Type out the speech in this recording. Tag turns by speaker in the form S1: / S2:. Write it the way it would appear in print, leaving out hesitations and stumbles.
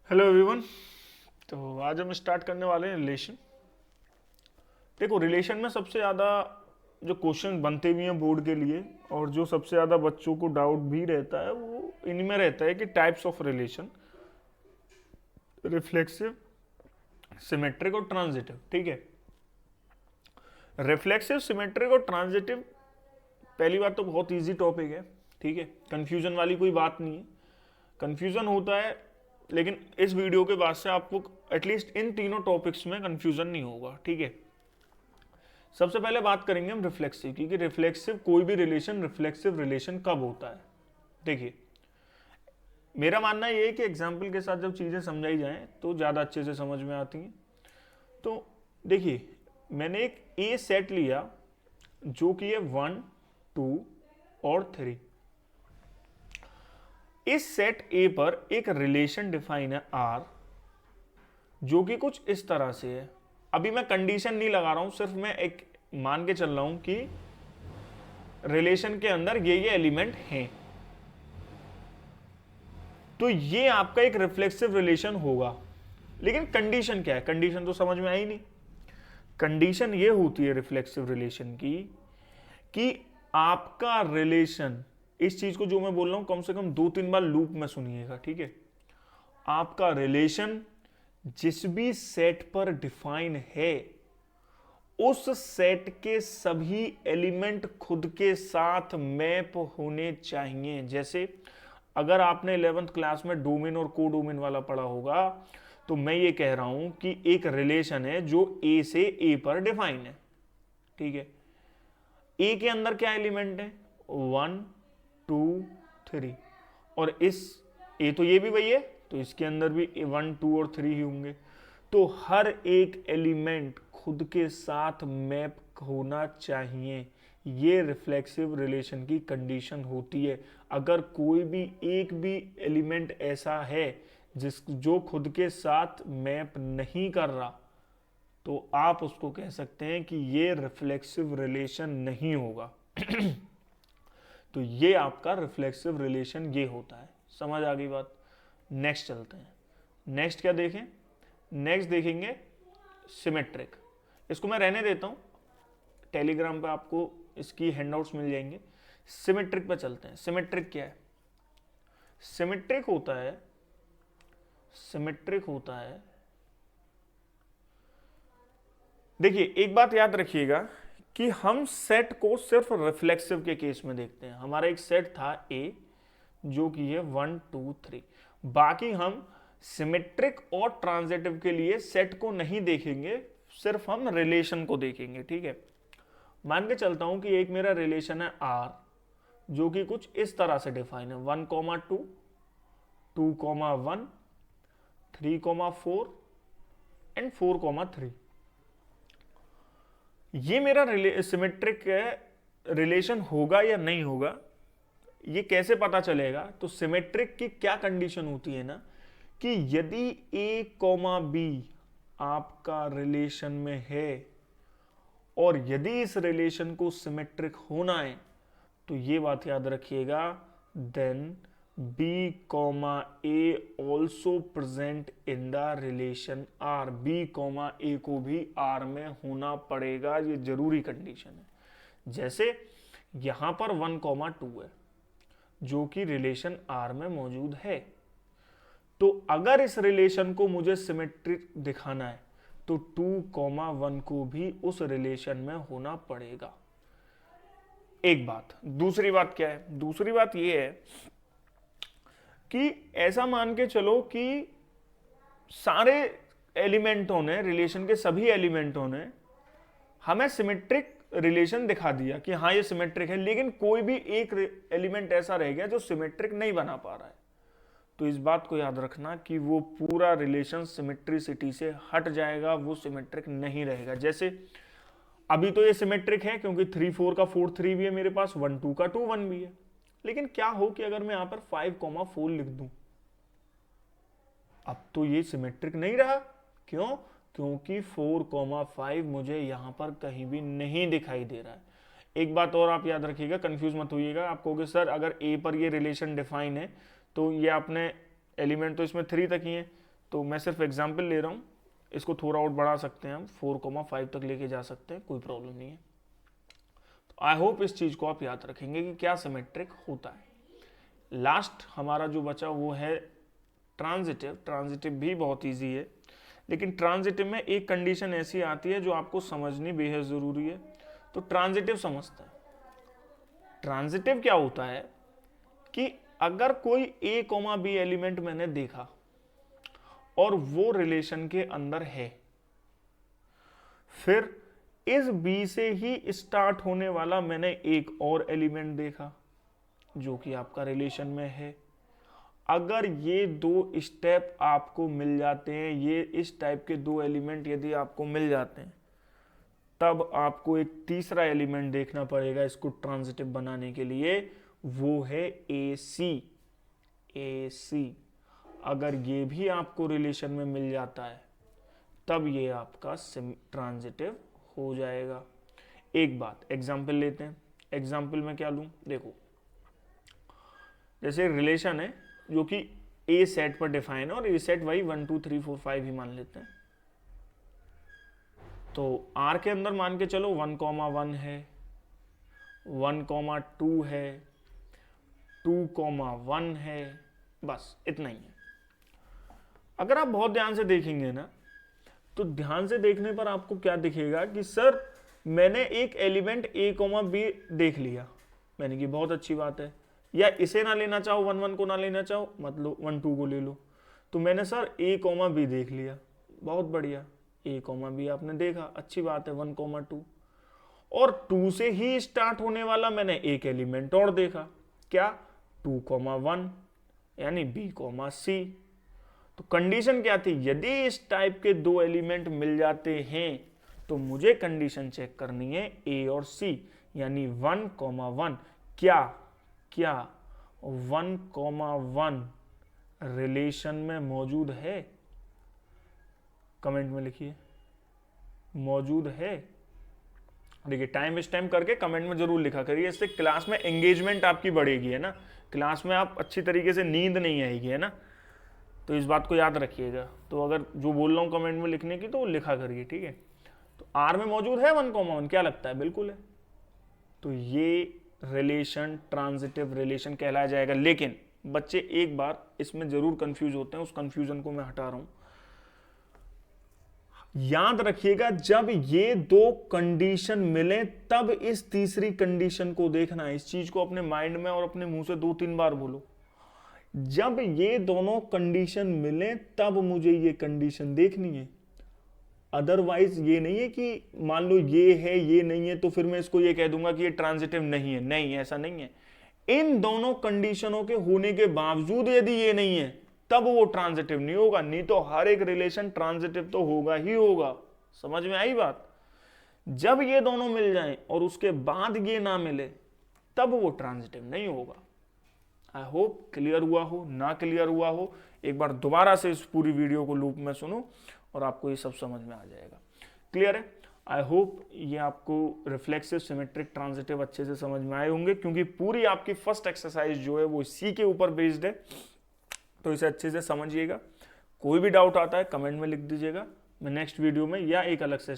S1: Hello everyone. तो आज हम स्टार्ट करने वाले हैं रिलेशन। देखो, रिलेशन में सबसे ज़्यादा जो क्वेश्चन बनते भी हैं बोर्ड के लिए और जो सबसे ज़्यादा बच्चों को डाउट भी रहता है वो इनमें रहता है कि types of relation, reflexive, symmetric और ट्रांजिटिव। ठीक है, रिफ्लेक्सिव, सिमेट्रिक और ट्रांजिटिव पहली बात तो बहुत इजी टॉपिक है। ठीक है, कंफ्यूजन वाली कोई बात नहीं है। कंफ्यूजन होता है लेकिन इस वीडियो के बाद से आपको एटलीस्ट इन तीनों टॉपिक्स में कंफ्यूजन नहीं होगा। ठीक है, सबसे पहले बात करेंगे हम रिफ्लेक्सिव की, कि रिफ्लेक्सिव कोई भी रिलेशन रिफ्लेक्सिव रिलेशन कब होता है। देखिए, मेरा मानना ये है कि एग्जाम्पल के साथ जब चीज़ें समझाई जाएं तो ज़्यादा अच्छे से समझ में आती हैं। तो देखिए, मैंने एक ए सेट लिया जो कि है 1, 2 और 3। इस सेट ए पर एक रिलेशन डिफाइन है आर, जो कि कुछ इस तरह से है। अभी मैं कंडीशन नहीं लगा रहा हूं, सिर्फ मैं एक मान के चल रहा हूं कि रिलेशन के अंदर ये एलिमेंट हैं। तो ये आपका एक रिफ्लेक्सिव रिलेशन होगा। लेकिन कंडीशन क्या है? कंडीशन तो समझ में आई नहीं। कंडीशन ये होती है रिफ्लेक्सिव रिलेशन की कि आपका रिलेशन, इस चीज को जो मैं बोल रहा हूं कम से कम 2-3 बार लूप में सुनिएगा। ठीक है, आपका रिलेशन जिस भी सेट पर डिफाइन है उस सेट के सभी एलिमेंट खुद के साथ मैप होने चाहिए। जैसे अगर आपने 11th क्लास में डोमेन और कोडोमेन वाला पढ़ा होगा, तो मैं ये कह रहा हूं कि एक रिलेशन है जो ए से ए पर डिफाइन है। ठीक है, ए के अंदर क्या एलिमेंट है? 1, 2, 3। और इस ए तो ये भी वही है, तो इसके अंदर भी 1, 2 और 3 ही होंगे। तो हर एक एलिमेंट खुद के साथ मैप होना चाहिए। ये रिफ्लेक्सिव रिलेशन की कंडीशन होती है। अगर कोई भी एक भी एलिमेंट ऐसा है जो खुद के साथ मैप नहीं कर रहा, तो आप उसको कह सकते हैं कि ये रिफ्लेक्सिव रिलेशन नहीं होगा। तो ये आपका रिफ्लेक्सिव रिलेशन ये होता है। समझ आ गई बात? नेक्स्ट चलते हैं। नेक्स्ट क्या देखें? नेक्स्ट देखेंगे सिमेट्रिक। इसको मैं रहने देता हूं, टेलीग्राम पे आपको इसकी हैंडआउट्स मिल जाएंगे। सिमेट्रिक पे चलते हैं। सिमेट्रिक क्या है? सिमेट्रिक होता है, सिमेट्रिक होता है, देखिए एक बात याद रखिएगा कि हम सेट को सिर्फ रिफ्लेक्सिव के केस में देखते हैं। हमारा एक सेट था ए जो कि है 1, 2, 3। बाकी हम सिमेट्रिक और ट्रांजिटिव के लिए सेट को नहीं देखेंगे, सिर्फ हम रिलेशन को देखेंगे। ठीक है, मान के चलता हूं कि एक मेरा रिलेशन है आर जो कि कुछ इस तरह से डिफाइन है 1, 2, 2, 1, 3, 4 एंड 4, 3। ये मेरा सिमेट्रिक रिलेशन होगा या नहीं होगा, ये कैसे पता चलेगा? तो सिमेट्रिक की क्या कंडीशन होती है ना, कि यदि ए कॉमा बी आपका रिलेशन में है और यदि इस रिलेशन को सिमेट्रिक होना है, तो ये बात याद रखिएगा, then B comma A also present in the relation R. B comma A को भी आर में होना पड़ेगा, ये जरूरी कंडीशन है। जैसे यहां पर 1, 2 है जो कि रिलेशन आर में मौजूद है। तो अगर इस रिलेशन को मुझे सिमेट्रिक दिखाना है तो 2, 1 को भी उस रिलेशन में होना पड़ेगा। एक बात। दूसरी बात क्या है? दूसरी बात यह है कि ऐसा मान के चलो कि सारे एलिमेंटों ने, रिलेशन के सभी एलिमेंटों ने हमें सिमेट्रिक रिलेशन दिखा दिया कि हाँ ये सिमेट्रिक है, लेकिन कोई भी एक एलिमेंट ऐसा रह गया जो सिमेट्रिक नहीं बना पा रहा है। तो इस बात को याद रखना कि वो पूरा रिलेशन सिमेट्रिसिटी से हट जाएगा, वो सिमेट्रिक नहीं रहेगा। जैसे अभी तो ये सिमेट्रिक है क्योंकि 3, 4 का 4, 3 भी है मेरे पास, 1, 2 का 2, 1 भी है। लेकिन क्या हो कि अगर मैं यहां पर 5, 4 लिख दूं, अब तो ये सिमेट्रिक नहीं रहा। क्यों? क्योंकि 4, 5 मुझे यहां पर कहीं भी नहीं दिखाई दे रहा है। एक बात और आप याद रखिएगा, कंफ्यूज मत होइएगा। आप कहोगे सर अगर ए पर ये रिलेशन डिफाइन है तो ये आपने एलिमेंट तो इसमें 3 तक ही है, तो मैं सिर्फ एग्जाम्पल ले रहा हूँ, इसको थोड़ा और बढ़ा सकते हैं हम, 4,5 तक लेके जा सकते हैं, कोई प्रॉब्लम नहीं है। तो आई होप इस चीज़ को आप याद रखेंगे कि क्या सिमेट्रिक होता है। लास्ट हमारा जो बचा वो है ट्रांजिटिव। ट्रांजिटिव भी बहुत ईजी है, लेकिन ट्रांजिटिव में एक कंडीशन ऐसी आती है जो आपको समझनी बेहद ज़रूरी है। तो ट्रांजिटिव समझते हैं। ट्रांजिटिव क्या होता है कि अगर कोई A, B एलिमेंट मैंने देखा और वो रिलेशन के अंदर है, फिर इस B से ही स्टार्ट होने वाला मैंने एक और एलिमेंट देखा जो कि आपका रिलेशन में है। अगर ये दो स्टेप आपको मिल जाते हैं, ये इस टाइप के दो एलिमेंट यदि आपको मिल जाते हैं, तब आपको एक तीसरा एलिमेंट देखना पड़ेगा इसको ट्रांजिटिव बनाने के लिए, वो है AC। AC अगर ये भी आपको रिलेशन में मिल जाता है तब ये आपका ट्रांजिटिव हो जाएगा। एक बात एग्जाम्पल लेते हैं। एग्जाम्पल में क्या लूं, देखो जैसे रिलेशन है जो कि A सेट पर डिफाइन है और A सेट वही 1 2 3 4 5 ही मान लेते हैं। तो R के अंदर मान के चलो 1,1 है, 1,2 है, 2,1 है, बस इतना ही है। अगर आप बहुत ध्यान से देखेंगे ना, तो ध्यान से देखने पर आपको क्या दिखेगा कि सर मैंने एक एलिमेंट A, B देख लिया, मैंने कि बहुत अच्छी बात है, या इसे ना लेना चाहो, 1 1 को ना लेना चाहो, मत लो, 1 2 को ले लो। तो मैंने सर A, B देख लिया, बहुत बढ़िया, A, B आपने देखा, अच्छी बात है, 1, 2 और 2 से ही स्टार्ट होने वाला मैंने एक एलिमेंट और देखा, क्या, 2, 1 यानी B, C। तो कंडीशन क्या थी, यदि इस टाइप के दो एलिमेंट मिल जाते हैं तो मुझे कंडीशन चेक करनी है A और C, यानी 1, 1 क्या 1, 1 रिलेशन में मौजूद है? कमेंट में लिखिए, मौजूद है। देखिए टाइम वेस्ट टाइम करके कमेंट में जरूर लिखा करिए, इससे क्लास में एंगेजमेंट आपकी बढ़ेगी, है ना। क्लास में आप अच्छी तरीके से नींद नहीं आएगी, है ना। तो इस बात को याद रखिएगा। तो अगर जो बोल रहा हूँ कमेंट में लिखने की तो लिखा करिए, ठीक है। तो R में मौजूद है 1, 1 क्या लगता है? बिल्कुल है। तो ये रिलेशन ट्रांजिटिव रिलेशन कहलाया जाएगा। लेकिन बच्चे एक बार इसमें जरूर कंफ्यूज होते हैं, उस कंफ्यूजन को मैं हटा रहा हूं। याद रखिएगा जब ये दो कंडीशन मिले तब इस तीसरी कंडीशन को देखना है। इस चीज को अपने माइंड में और अपने मुंह से 2-3 बार बोलो। जब ये दोनों कंडीशन मिले तब मुझे ये कंडीशन देखनी है। अदरवाइज ये नहीं है कि मान लो ये है ये नहीं है तो फिर मैं इसको ये कह दूंगा कि ये ट्रांजिटिव नहीं है। नहीं, ऐसा नहीं है। इन दोनों कंडीशनों के होने के बावजूद यदि ये नहीं है तब वो ट्रांजिटिव नहीं होगा। नहीं तो हर एक रिलेशन ट्रांजिटिव तो होगा ही होगा। समझ में आई बात? जब ये दोनों मिल जाएं और उसके बाद ये ना मिले तब वो ट्रांजिटिव नहीं होगा। आई होप क्लियर हुआ हो। ना क्लियर हुआ हो एक बार दोबारा से इस पूरी वीडियो को लूप में सुनो और आपको ये सब समझ में आ जाएगा। क्लियर है? आई होप ये आपको रिफ्लेक्सिव, सिमेट्रिक, ट्रांजिटिव अच्छे से समझ में आए होंगे, क्योंकि पूरी आपकी फर्स्ट एक्सरसाइज जो है वो इसी के ऊपर बेस्ड है। तो इसे अच्छे से समझिएगा। कोई भी डाउट आता है कमेंट में लिख दीजिएगा, मैं नेक्स्ट वीडियो में या एक अलग से